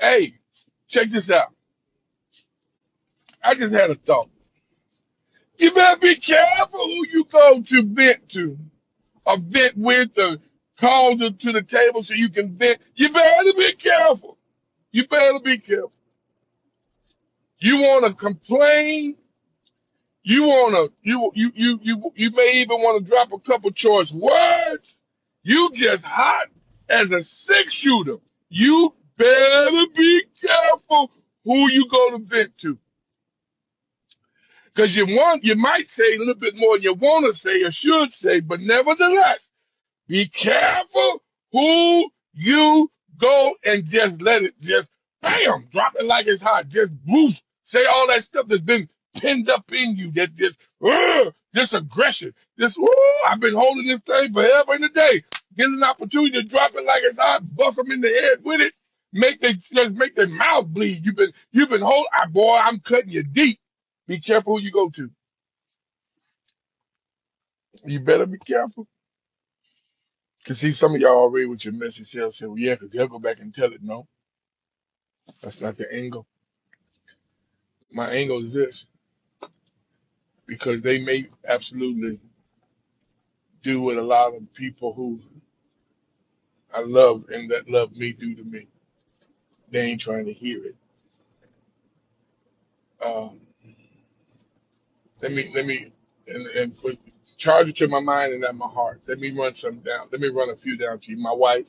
Hey, check this out. I just had a thought. You better be careful who you go to vent to, or vent with, or call to the table so you can vent. You better be careful. You better be careful. You want to complain. You may even want to drop a couple choice words. You just hot as a six shooter. You better be careful who you go to vent to. Because you might say a little bit more than you want to say or should say, but nevertheless, be careful who you go and just let it just bam, drop it like it's hot. Just woof, say all that stuff that's been pinned up in you that just aggression. Just I've been holding this thing forever and a day. Get an opportunity to drop it like it's hot, bust them in the head with it, make their mouth bleed. You've been holding, boy, I'm cutting you deep. Be careful who you go to. You better be careful. Cause see, some of y'all already with your messy self say, well, yeah, because they'll go back and tell it. No, that's not the angle. My angle is this, because they may absolutely do what a lot of people who I love and that love me do to me. They ain't trying to hear it. Um, let me, and put charge it to my mind and at my heart. Let me run some down. Let me run a few down to you. My wife,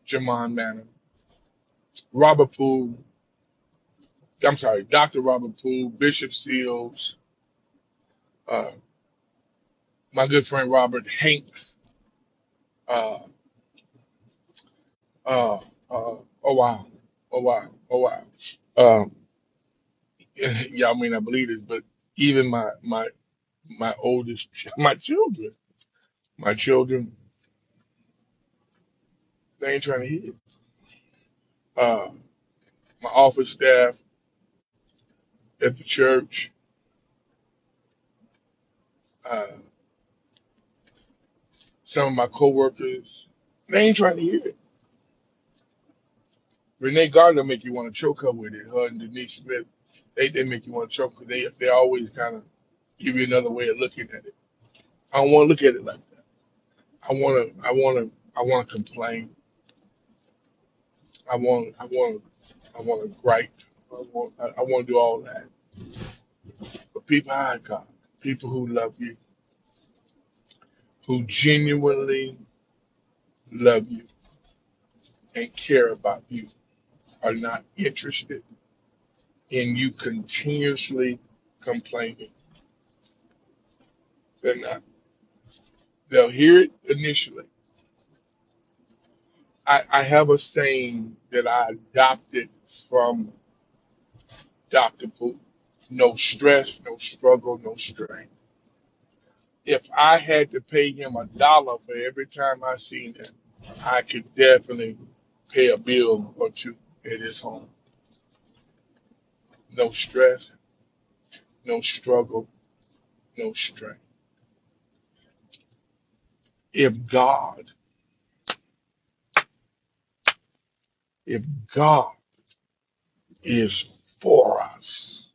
Jamon Manor, Robert Poole. I'm sorry, Dr. Robert Poole, Bishop Seals, uh, my good friend Robert Hanks. Uh, uh, oh wow, oh wow, oh wow. Um, y'all may not believe this, but even my oldest, my children, they ain't trying to hear it. Uh, my office staff at the church, uh, some of my coworkers, they ain't trying to hear it. Renee Gardner make you want to choke her with it. Her and Denise Smith, they make you want to choke her. They always kind of give you another way of looking at it. I don't want to look at it like that. I want to complain. I want to gripe. I want to do all that. But people, God, people who love you, who genuinely love you and care about you, are not interested in you continuously complaining. They're not. They'll hear it initially. I have a saying that I adopted from Dr. Poole. No stress, no struggle, no strain. If I had to pay him $1 for every time I seen him, I could definitely pay a bill or two at his home. No stress, no struggle, no strain. If God, if God is for us,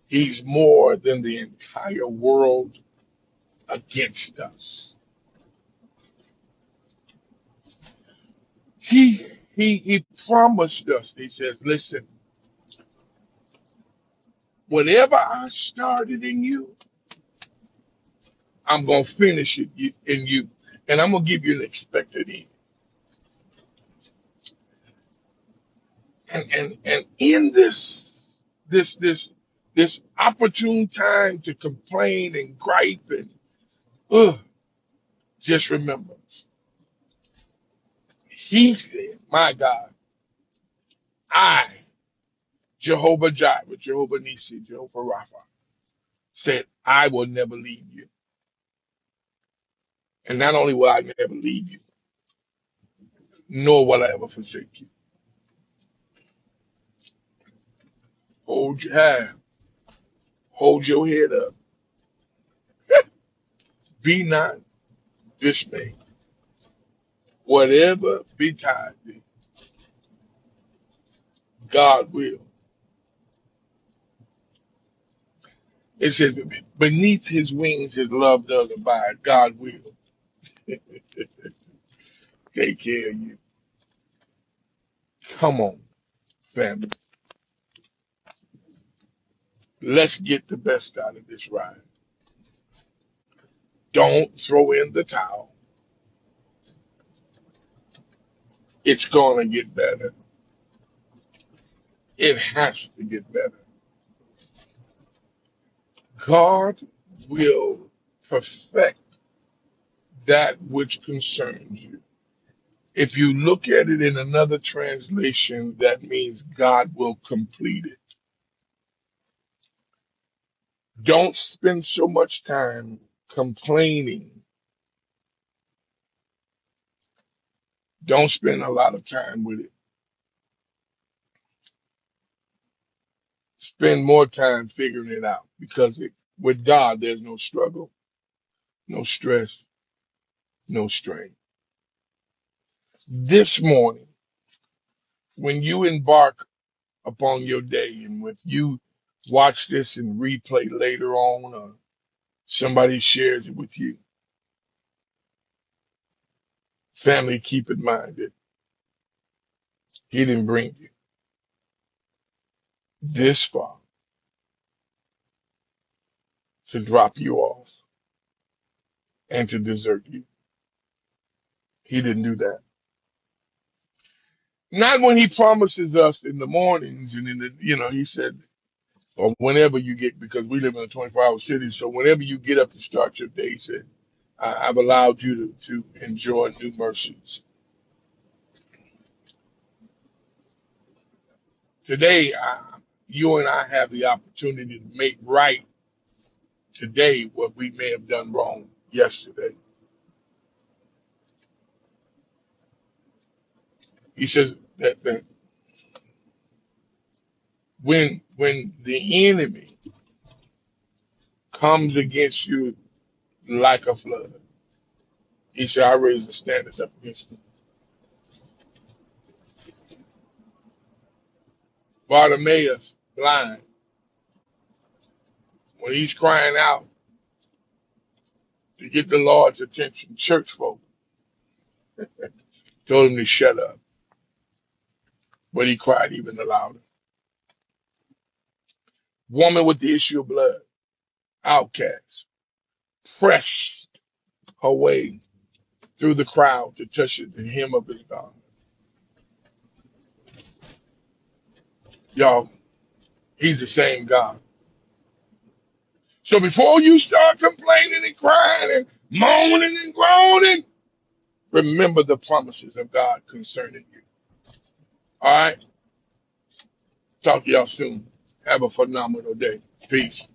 he's more than the entire world against us. He promised us, he says, listen, whatever I started in you, I'm gonna finish it in you. And I'm gonna give you an expected end. And in this this this opportune time to complain and gripe and ugh, just remember, he said, my God, I, Jehovah Jireh, Jehovah Nisi, Jehovah Rapha, said, I will never leave you. And not only will I never leave you, nor will I ever forsake you. Hold your hand, hold your head up. Be not dismayed. Whatever betide thee, God will. It says, beneath his wings, his love does abide. God will take care of you. Come on, family. Let's get the best out of this ride. Don't throw in the towel. It's going to get better. It has to get better. God will perfect that which concerns you. If you look at it in another translation, that means God will complete it. Don't spend so much time complaining. Don't spend a lot of time with it. Spend more time figuring it out because with God, there's no struggle, no stress, no strain. This morning, when you embark upon your day and if you watch this and replay later on or somebody shares it with you, family, keep in mind that he didn't bring you this far to drop you off and to desert you. He didn't do that. Not when he promises us in the mornings and in the, he said, or whenever you get, because we live in a 24-hour city, so whenever you get up to start your day, he said, I've allowed you to enjoy new mercies. Today, you and I have the opportunity to make right today what we may have done wrong yesterday. He says that when the enemy comes against you like a flood, he said, I raise the standards up against him. Bartimaeus, blind, when he's crying out to get the Lord's attention, church folk told him to shut up, but he cried even the louder. Woman with the issue of blood, outcast, pressed her way through the crowd to touch the hem of his garment. Y'all, he's the same God. So before you start complaining and crying and moaning and groaning, remember the promises of God concerning you. All right? Talk to y'all soon. Have a phenomenal day. Peace.